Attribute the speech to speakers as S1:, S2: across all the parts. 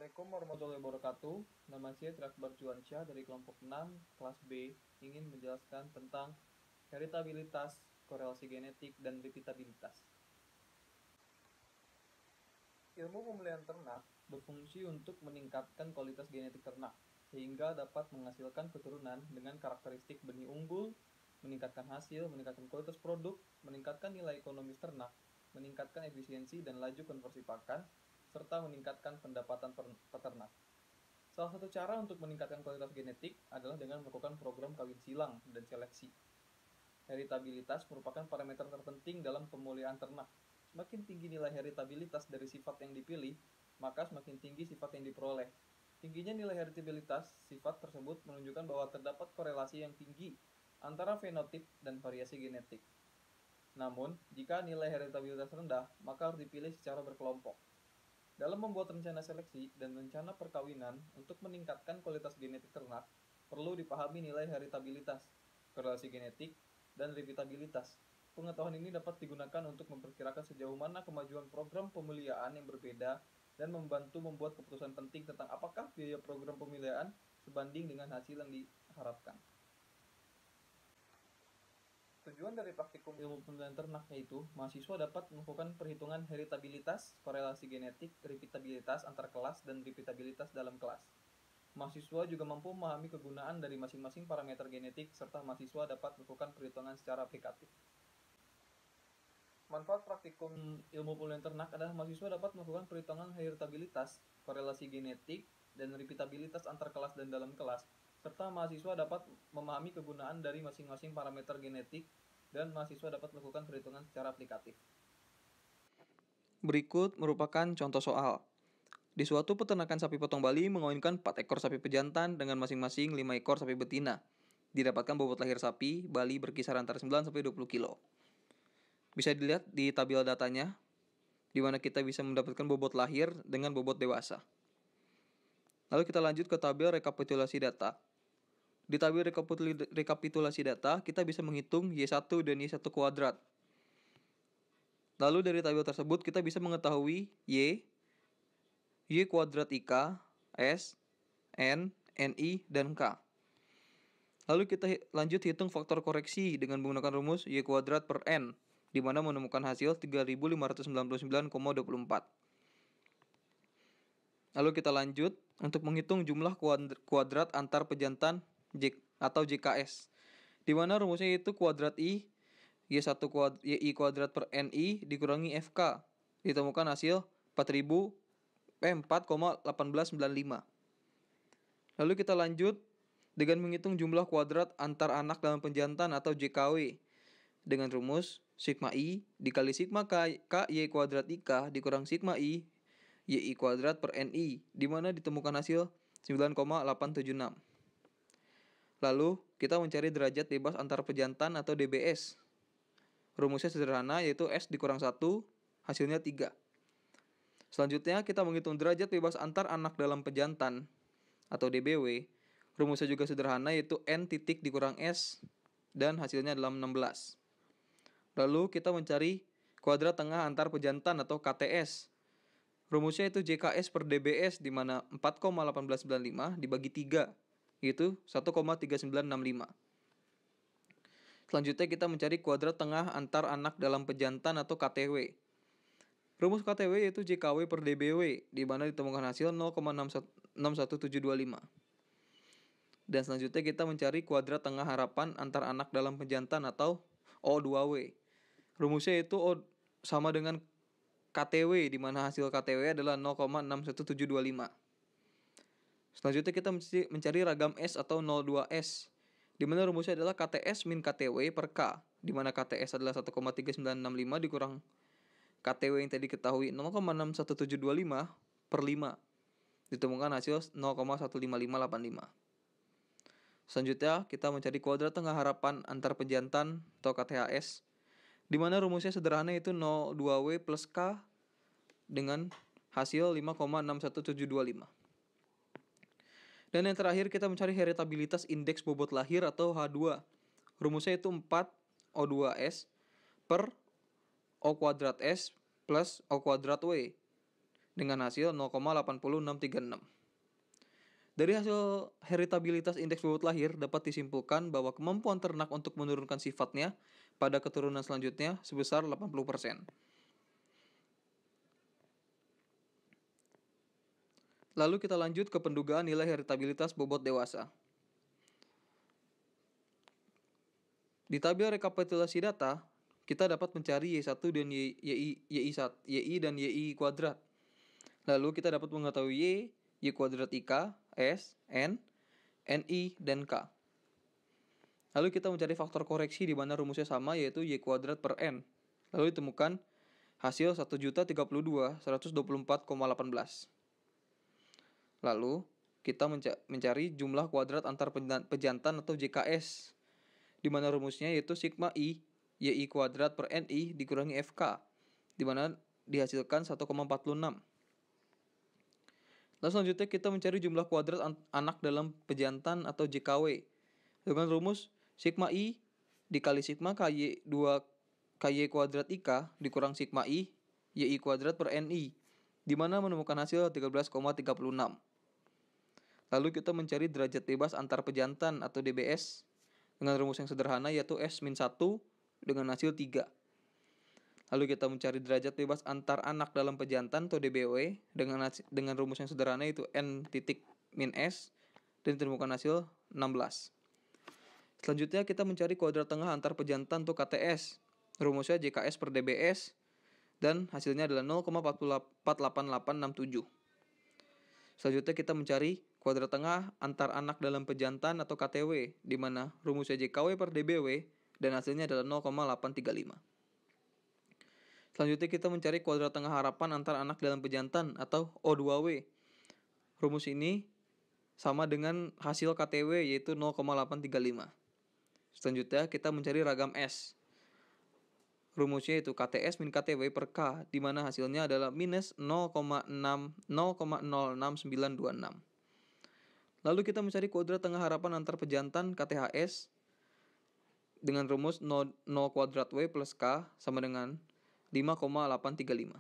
S1: Assalamualaikum warahmatullahi wabarakatuh. Nama saya Trakbar Juansyah dari kelompok 6, kelas B, ingin menjelaskan tentang heritabilitas, korelasi genetik, dan repeatabilitas. Ilmu pemeliharaan ternak berfungsi untuk meningkatkan kualitas genetik ternak, sehingga dapat menghasilkan keturunan dengan karakteristik benih unggul, meningkatkan hasil, meningkatkan kualitas produk, meningkatkan nilai ekonomis ternak, meningkatkan efisiensi dan laju konversi pakan, serta meningkatkan pendapatan peternak. Salah satu cara untuk meningkatkan kualitas genetik adalah dengan melakukan program kawin silang dan seleksi. Heritabilitas merupakan parameter terpenting dalam pemulihan ternak. Semakin tinggi nilai heritabilitas dari sifat yang dipilih, maka semakin tinggi sifat yang diperoleh. Tingginya nilai heritabilitas sifat tersebut menunjukkan bahwa terdapat korelasi yang tinggi antara fenotip dan variasi genetik. Namun, jika nilai heritabilitas rendah, maka harus dipilih secara berkelompok. Dalam membuat rencana seleksi dan rencana perkawinan untuk meningkatkan kualitas genetik ternak, perlu dipahami nilai heritabilitas, korelasi genetik, dan repeatabilitas. Pengetahuan ini dapat digunakan untuk memperkirakan sejauh mana kemajuan program pemeliharaan yang berbeda dan membantu membuat keputusan penting tentang apakah biaya program pemeliharaan sebanding dengan hasil yang diharapkan. Tujuan dari praktikum ilmu pemeliharaan ternak yaitu mahasiswa dapat melakukan perhitungan heritabilitas, korelasi genetik, repeatabilitas antar kelas, dan repeatabilitas dalam kelas. Mahasiswa juga mampu memahami kegunaan dari masing-masing parameter genetik, serta mahasiswa dapat melakukan perhitungan secara aplikatif. Manfaat praktikum ilmu pemeliharaan ternak adalah mahasiswa dapat melakukan perhitungan heritabilitas, korelasi genetik, dan repeatabilitas antar kelas dan dalam kelas, serta mahasiswa dapat memahami kegunaan dari masing-masing parameter genetik, dan mahasiswa dapat melakukan perhitungan secara aplikatif. Berikut merupakan contoh soal. Di suatu peternakan sapi potong Bali mengawinkan 4 ekor sapi pejantan dengan masing-masing 5 ekor sapi betina. Didapatkan bobot lahir sapi Bali berkisar antara 9 sampai 20 kilo. Bisa dilihat di tabel datanya, di mana kita bisa mendapatkan bobot lahir dengan bobot dewasa. Lalu kita lanjut ke tabel rekapitulasi data. Di tabel rekapitulasi data, kita bisa menghitung Y1 dan Y1 kuadrat. Lalu dari tabel tersebut kita bisa mengetahui Y kuadrat IK, S, N, NI, dan K. Lalu kita lanjut hitung faktor koreksi dengan menggunakan rumus Y kuadrat per N, di mana menemukan hasil 3599,24. Lalu kita lanjut untuk menghitung jumlah kuadrat antar pejantan atau JKS, di mana rumusnya itu kuadrat I Y kuadrat per NI dikurangi FK, ditemukan hasil 4,1895. Lalu kita lanjut dengan menghitung jumlah kuadrat antar anak dalam pejantan atau JKW dengan rumus sigma I dikali sigma K Y kuadrat IK dikurang sigma I Y kuadrat per NI, di mana ditemukan hasil 9,876. Lalu kita mencari derajat bebas antar pejantan atau DBS. Rumusnya sederhana, yaitu S dikurang 1, hasilnya 3. Selanjutnya kita menghitung derajat bebas antar anak dalam pejantan atau DBW. Rumusnya juga sederhana, yaitu N titik dikurang S, dan hasilnya adalah 16. Lalu kita mencari kuadrat tengah antar pejantan atau KTS. Rumusnya itu JKS per DBS, di mana 4,1895 dibagi 3, yaitu 1,3965. Selanjutnya kita mencari kuadrat tengah antar anak dalam pejantan atau KTW. Rumus KTW yaitu JKW per DBW, di mana ditemukan hasil 0,61725. Dan selanjutnya kita mencari kuadrat tengah harapan antar anak dalam pejantan atau O2W. Rumusnya itu O sama dengan KTW, di mana hasil KTW adalah 0,61725. Selanjutnya kita mencari ragam S atau 02S, di mana rumusnya adalah KTS min KTW per K, di mana KTS adalah 1,3965 dikurang KTW yang tadi ketahui 0,61725 per 5. Ditemukan hasil 0,15585. Selanjutnya kita mencari kuadrat tengah harapan antar pejantan atau KTHS, di mana rumusnya sederhana, yaitu 02W plus K dengan hasil 5,61725. Dan yang terakhir kita mencari heritabilitas indeks bobot lahir atau H2. Rumusnya itu 4 O2S per O kuadrat S plus O kuadrat W. dengan hasil 0,80636. Dari hasil heritabilitas indeks bobot lahir dapat disimpulkan bahwa kemampuan ternak untuk menurunkan sifatnya pada keturunan selanjutnya sebesar 80%. Lalu kita lanjut ke pendugaan nilai heritabilitas bobot dewasa. Di tabel rekapitulasi data, kita dapat mencari Y1 dan YI dan YI kuadrat. Lalu kita dapat mengetahui Y kuadrat IK, S, N, NI, dan K. Lalu kita mencari faktor koreksi di mana rumusnya sama, yaitu Y kuadrat per N. Lalu ditemukan hasil 1.034.124,18. Lalu kita mencari jumlah kuadrat antar pejantan atau JKS, di mana rumusnya yaitu sigma I YI kuadrat per NI dikurangi FK, di mana dihasilkan 1,46. Lalu selanjutnya kita mencari jumlah kuadrat anak dalam pejantan atau JKW dengan rumus sigma I dikali sigma KY 2 KY kuadrat IK dikurang sigma I YI kuadrat per NI, di mana menemukan hasil 13,36. Lalu kita mencari derajat bebas antar pejantan atau DBS dengan rumus yang sederhana yaitu S-1 dengan hasil 3. Lalu kita mencari derajat bebas antar anak dalam pejantan atau DBW dengan rumus yang sederhana yaitu N-S dan ditemukan hasil 16. Selanjutnya kita mencari kuadrat tengah antar pejantan atau KTS. Rumusnya JKS per DBS dan hasilnya adalah 0,48867. Selanjutnya kita mencari kuadrat tengah antar anak dalam pejantan atau KTW, di mana rumusnya JKW per DBW dan hasilnya adalah 0,835. Selanjutnya kita mencari kuadrat tengah harapan antar anak dalam pejantan atau O2W. Rumus ini sama dengan hasil KTW yaitu 0,835. Selanjutnya kita mencari ragam S. Rumusnya itu KTS min KTW per K, di mana hasilnya adalah minus 0,06926. Lalu kita mencari kuadrat tengah harapan antar pejantan KTHS dengan rumus 0 kuadrat W plus K sama dengan 5,835.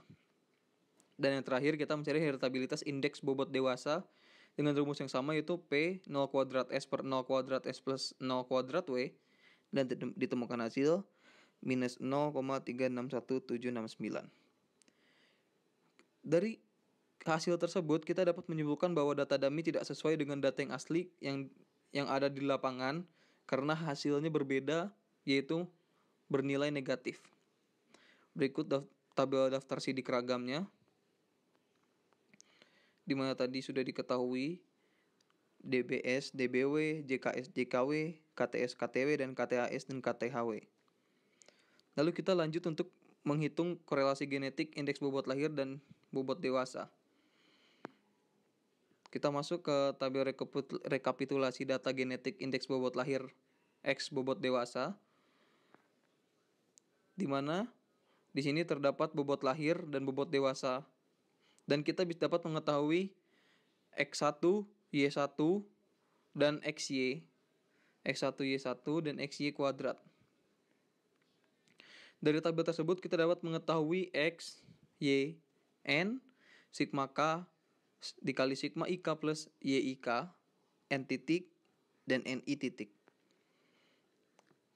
S1: Dan yang terakhir kita mencari heritabilitas indeks bobot dewasa dengan rumus yang sama yaitu P 0 kuadrat S per 0 kuadrat S plus 0 kuadrat W dan ditemukan hasil minus 0,361769. Dari hasil tersebut kita dapat menyimpulkan bahwa data dummy tidak sesuai dengan data yang asli yang ada di lapangan karena hasilnya berbeda, yaitu bernilai negatif. Berikut tabel daftar sidik ragamnya, di mana tadi sudah diketahui DBS, DBW, JKS, JKW, KTS, KTW, dan KTHS dan KTHW. Lalu kita lanjut untuk menghitung korelasi genetik indeks bobot lahir dan bobot dewasa. Kita masuk ke tabel rekapitulasi data genetik indeks bobot lahir X bobot dewasa, di mana di sini terdapat bobot lahir dan bobot dewasa, dan kita bisa dapat mengetahui X1, Y1, dan XY, X1, Y1, dan XY kuadrat. Dari tabel tersebut kita dapat mengetahui X, Y, N, sigma K dikali sigma IK plus YIK, N titik, dan NI titik.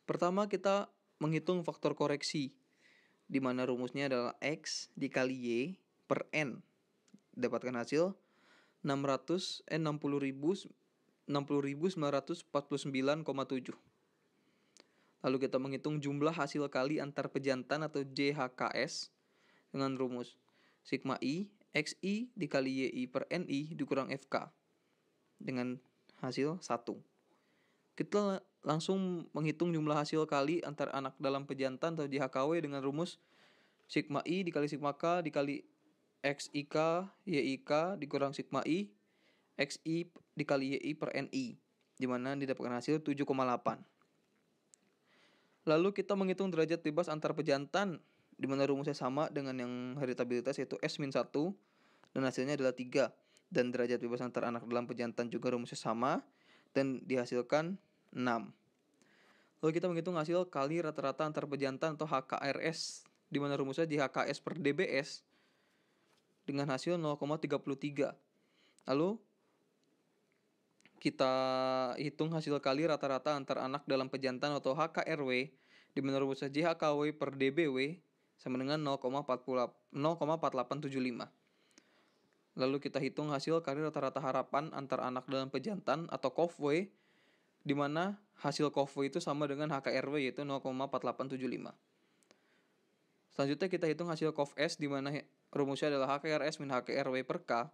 S1: Pertama kita menghitung faktor koreksi, di mana rumusnya adalah X dikali Y per N. Dapatkan hasil 60.949,7. Lalu kita menghitung jumlah hasil kali antar pejantan atau JHKS dengan rumus sigma I XI dikali YI per NI dikurang FK dengan hasil 1. Kita langsung menghitung jumlah hasil kali antar anak dalam pejantan atau JHKW dengan rumus sigma I dikali sigma K dikali XIK YIK dikurang sigma I XI dikali YI per NI, di mana didapatkan hasil 7,8. Lalu kita menghitung derajat bebas antar pejantan, di mana rumusnya sama dengan yang heritabilitas yaitu S-1 dan hasilnya adalah 3. Dan derajat bebas antar anak dalam pejantan juga rumusnya sama dan dihasilkan 6. Lalu kita menghitung hasil kali rata-rata antar pejantan atau HKRS, di mana rumusnya JHKS per DBS dengan hasil 0,33. Lalu kita hitung hasil kali rata-rata antar anak dalam pejantan atau HKRW di mana rumusnya JHKW per DBW sama dengan 0,4875. Lalu kita hitung hasil kali rata-rata harapan antar anak dalam pejantan atau KOFW di mana hasil KOFW itu sama dengan HKRW yaitu 0,4875. Selanjutnya kita hitung hasil KOFS di mana rumusnya adalah HKRS min HKRW per K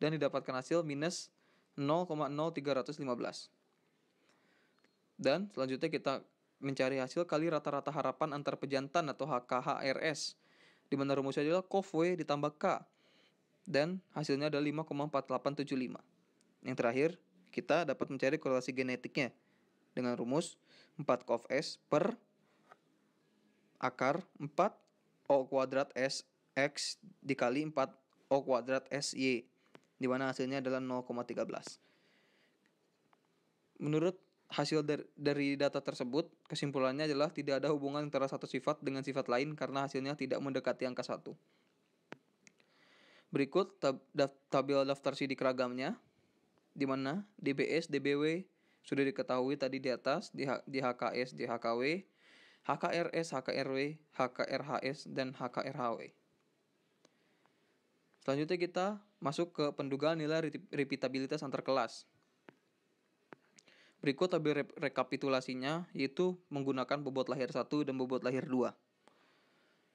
S1: dan didapatkan hasil minus 0,0315. Dan selanjutnya kita mencari hasil kali rata-rata harapan antar pejantan atau HKHRS di mana rumusnya adalah KOFW ditambah K dan hasilnya adalah 5,4875. Yang terakhir, kita dapat mencari korelasi genetiknya dengan rumus 4 KOFS per akar 4 O kuadrat S X dikali 4 O kuadrat S Y di mana hasilnya adalah 0,13. Menurut hasil dari data tersebut, kesimpulannya adalah tidak ada hubungan antara satu sifat dengan sifat lain karena hasilnya tidak mendekati angka 1. Berikut tabel daftar sidik ragamnya, di mana DBS, DBW sudah diketahui tadi di atas, di HKS, di HKW, HKRS, HKRW, HKRHS, dan HKRHW. Selanjutnya kita masuk ke pendugaan nilai repeatabilitas antar kelas. Berikut tabel rekapitulasinya, yaitu menggunakan bobot lahir 1 dan bobot lahir 2.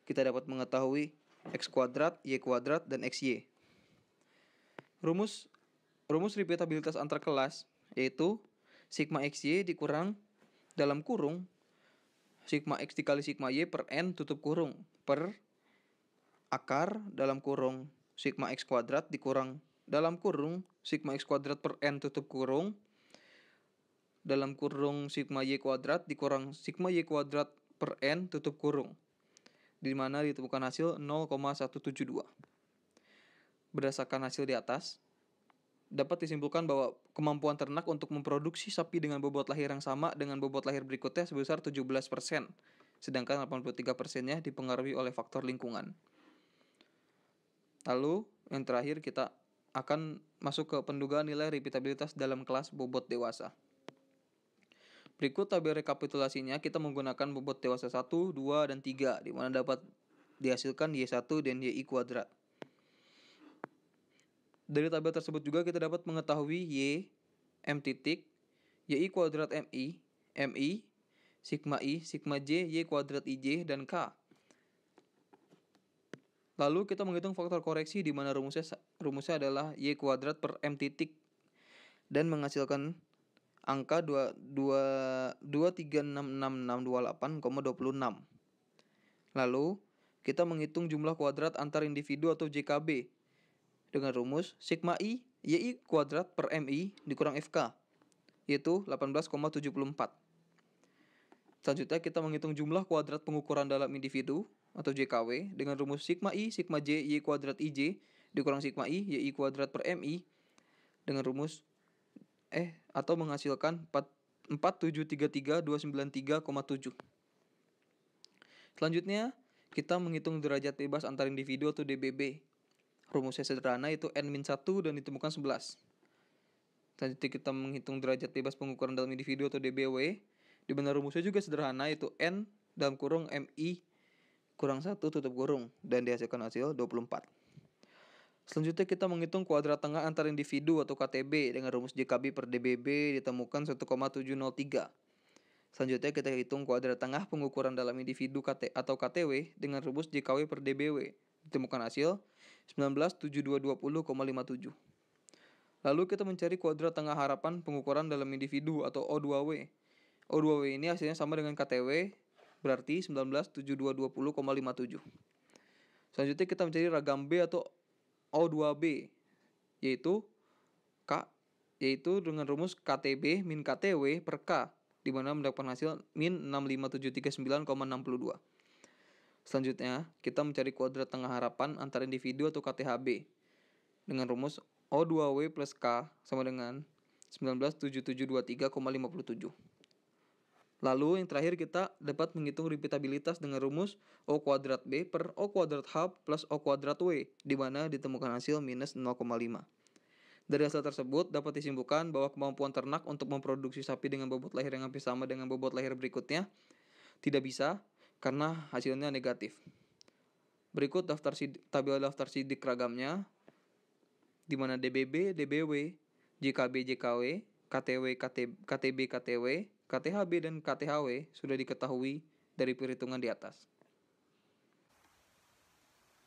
S1: Kita dapat mengetahui X kuadrat, Y kuadrat, dan XY. Rumus repeatabilitas antar kelas yaitu sigma XY dikurang dalam kurung sigma X dikali sigma Y per N tutup kurung per akar dalam kurung sigma X kuadrat dikurang dalam kurung sigma X kuadrat per N tutup kurung dalam kurung sigma Y kuadrat dikurang sigma Y kuadrat per N tutup kurung, di mana ditemukan hasil 0,172. Berdasarkan hasil di atas, dapat disimpulkan bahwa kemampuan ternak untuk memproduksi sapi dengan bobot lahir yang sama dengan bobot lahir berikutnya sebesar 17%, sedangkan 83%-nya dipengaruhi oleh faktor lingkungan. Lalu, yang terakhir kita akan masuk ke pendugaan nilai repeatabilitas dalam kelas bobot dewasa. Berikut tabel rekapitulasinya, kita menggunakan bobot dewasa 1, 2, dan 3, di mana dapat dihasilkan Y1 dan YI kuadrat. Dari tabel tersebut juga kita dapat mengetahui Y, M titik, YI kuadrat MI, MI, sigma I, sigma J, Y kuadrat IJ, dan K. Lalu kita menghitung faktor koreksi di mana rumusnya adalah Y kuadrat per M titik dan menghasilkan angka 2366628,26. Lalu kita menghitung jumlah kuadrat antar individu atau JKB dengan rumus sigma I YI kuadrat per MI dikurang FK, yaitu 18,74. Selanjutnya kita menghitung jumlah kuadrat pengukuran dalam individu atau JKW dengan rumus sigma I sigma J Y kuadrat IJ dikurang sigma I YI kuadrat per MI dengan rumus atau menghasilkan 4733293,7. Selanjutnya kita menghitung derajat bebas antar individu atau DBB. Rumusnya sederhana, yaitu N-1 dan ditemukan 11. Selanjutnya kita menghitung derajat bebas pengukuran dalam individu atau DBW. Di mana rumusnya juga sederhana, yaitu N dalam kurung MI kurang 1 tutup kurung dan dihasilkan hasil 24. Selanjutnya kita menghitung kuadrat tengah antar individu atau KTB dengan rumus JKB per DBB ditemukan 1,703. Selanjutnya kita hitung kuadrat tengah pengukuran dalam individu atau KTW dengan rumus JKW per DBW. Ditemukan hasil 197220,57. Lalu kita mencari kuadrat tengah harapan pengukuran dalam individu atau O2W. O2W ini hasilnya sama dengan KTW, berarti 197220,57. Selanjutnya kita mencari ragam B atau O2B, yaitu dengan rumus KTB min KTW per K, di mana mendapatkan hasil min 65739,62. Selanjutnya, kita mencari kuadrat tengah harapan antar individu atau KTHB dengan rumus O2W plus K sama dengan 197723,57.
S2: Lalu yang terakhir kita dapat menghitung repeatabilitas dengan rumus O kuadrat B per O kuadrat H plus O kuadrat W, di mana ditemukan hasil minus 0,5. Dari hasil tersebut dapat disimpulkan bahwa kemampuan ternak untuk memproduksi sapi dengan bobot lahir yang hampir sama dengan bobot lahir berikutnya tidak bisa karena hasilnya negatif. Berikut tabel daftar sidik ragamnya, di mana DBB, DBW, JKB, JKW, KTW, KTB, KTW, KTHB, dan KTHW sudah diketahui dari perhitungan di atas.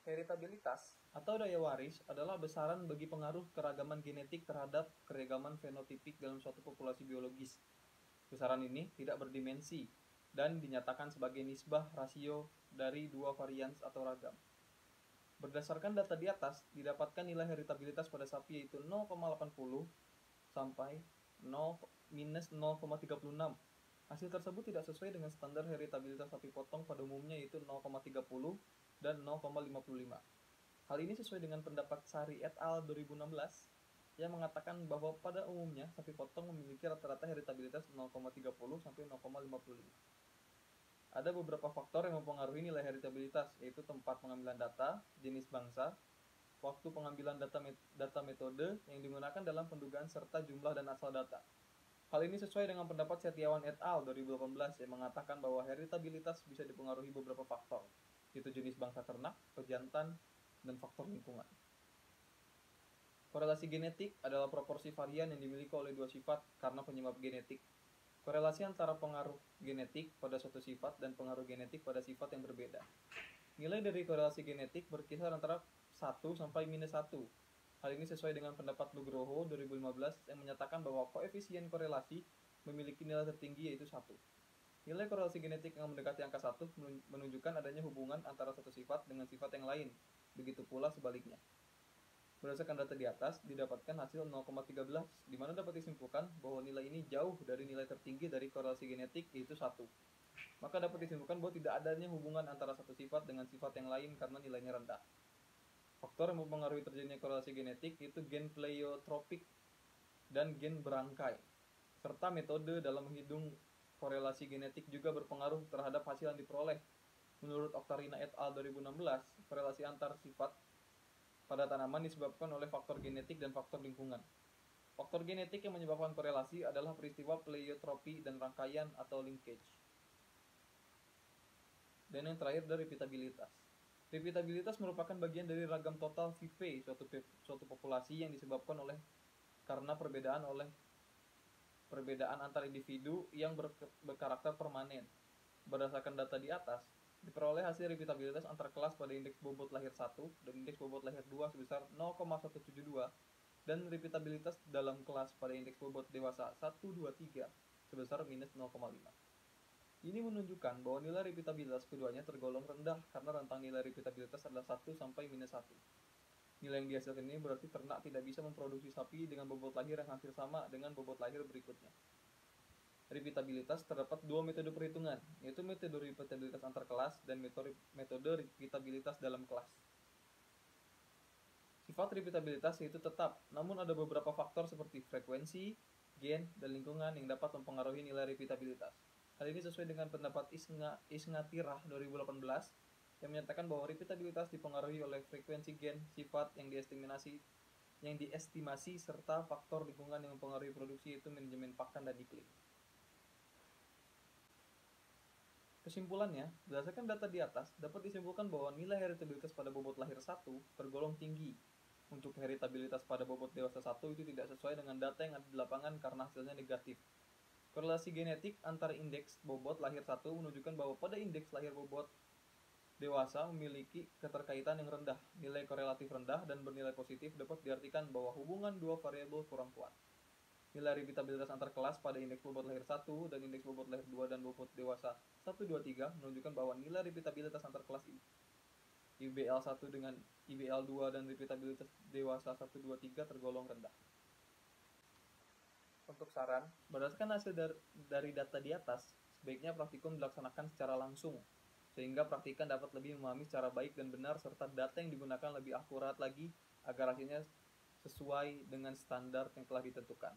S1: Heritabilitas atau daya waris adalah besaran bagi pengaruh keragaman genetik terhadap keragaman fenotipik dalam suatu populasi biologis. Besaran ini tidak berdimensi dan dinyatakan sebagai nisbah rasio dari dua varian atau ragam. Berdasarkan data di atas, didapatkan nilai heritabilitas pada sapi yaitu 0,80 sampai minus 0,36. Hasil tersebut tidak sesuai dengan standar heritabilitas sapi potong pada umumnya yaitu 0,30 dan 0,55. Hal ini sesuai dengan pendapat Sari et al. 2016 yang mengatakan bahwa pada umumnya sapi potong memiliki rata-rata heritabilitas 0,30 sampai 0,55. Ada beberapa faktor yang mempengaruhi nilai heritabilitas, yaitu tempat pengambilan data, jenis bangsa, waktu pengambilan data metode yang digunakan dalam pendugaan serta jumlah dan asal data. Hal ini sesuai dengan pendapat Setiawan et al. 2018 yang mengatakan bahwa heritabilitas bisa dipengaruhi beberapa faktor, yaitu jenis bangsa ternak, pejantan, dan faktor lingkungan. Korelasi genetik adalah proporsi varian yang dimiliki oleh dua sifat karena penyebab genetik. Korelasi antara pengaruh genetik pada suatu sifat dan pengaruh genetik pada sifat yang berbeda. Nilai dari korelasi genetik berkisar antara 1 sampai minus 1. Hal ini sesuai dengan pendapat Nugroho 2015 yang menyatakan bahwa koefisien korelasi memiliki nilai tertinggi yaitu 1. Nilai korelasi genetik yang mendekati angka 1 menunjukkan adanya hubungan antara satu sifat dengan sifat yang lain. Begitu pula sebaliknya. Berdasarkan data di atas, didapatkan hasil 0,13, di mana dapat disimpulkan bahwa nilai ini jauh dari nilai tertinggi dari korelasi genetik, yaitu 1. Maka dapat disimpulkan bahwa tidak adanya hubungan antara satu sifat dengan sifat yang lain karena nilainya rendah. Faktor yang mempengaruhi terjadinya korelasi genetik yaitu gen pleiotropik dan gen berangkai, serta metode dalam menghitung korelasi genetik juga berpengaruh terhadap hasil yang diperoleh. Menurut Oktarina et al. 2016, korelasi antar sifat pada tanaman disebabkan oleh faktor genetik dan faktor lingkungan. Faktor genetik yang menyebabkan korelasi adalah peristiwa pleiotropi dan rangkaian atau linkage. Dan yang terakhir dari repeatabilitas. Repeatabilitas merupakan bagian dari ragam total VP suatu populasi yang disebabkan oleh karena perbedaan antar individu yang berkarakter permanen. Berdasarkan data di atas, diperoleh hasil repeatabilitas antar kelas pada indeks bobot lahir 1 dan indeks bobot lahir 2 sebesar 0,172 dan repeatabilitas dalam kelas pada indeks bobot dewasa 1, 2, 3 sebesar minus 0,5. Ini menunjukkan bahwa nilai repeatabilitas keduanya tergolong rendah karena rentang nilai repeatabilitas adalah 1 sampai minus 1. Nilai yang dihasilkan ini berarti ternak tidak bisa memproduksi sapi dengan bobot lahir yang hampir sama dengan bobot lahir berikutnya. Repeatabilitas terdapat dua metode perhitungan, yaitu metode repeatabilitas antar kelas dan metode repeatabilitas dalam kelas. Sifat repeatabilitas yaitu tetap, namun ada beberapa faktor seperti frekuensi, gen, dan lingkungan yang dapat mempengaruhi nilai repeatabilitas. Hal ini sesuai dengan pendapat Isngatirah 2018 yang menyatakan bahwa repeatabilitas dipengaruhi oleh frekuensi gen, sifat yang diestimasi serta faktor lingkungan yang mempengaruhi produksi yaitu manajemen pakan dan iklim. Kesimpulannya, berdasarkan data di atas, dapat disimpulkan bahwa nilai heritabilitas pada bobot lahir 1 tergolong tinggi. Untuk heritabilitas pada bobot dewasa 1 itu tidak sesuai dengan data yang ada di lapangan karena hasilnya negatif. Korelasi genetik antara indeks bobot lahir 1 menunjukkan bahwa pada indeks lahir bobot dewasa memiliki keterkaitan yang rendah. Nilai korelatif rendah dan bernilai positif dapat diartikan bahwa hubungan dua variabel kurang kuat. Nilai repeatabilitas antar kelas pada indeks bobot lahir 1 dan indeks bobot lahir 2 dan bobot dewasa 1, 2, 3 menunjukkan bahwa nilai repeatabilitas antar kelas IBL1 dengan IBL2 dan repeatabilitas dewasa 1, 2, 3 tergolong rendah. Untuk saran, berdasarkan hasil dari data di atas, sebaiknya praktikum dilaksanakan secara langsung, sehingga praktikan dapat lebih memahami secara baik dan benar serta data yang digunakan lebih akurat lagi agar hasilnya sesuai dengan standar yang telah ditentukan.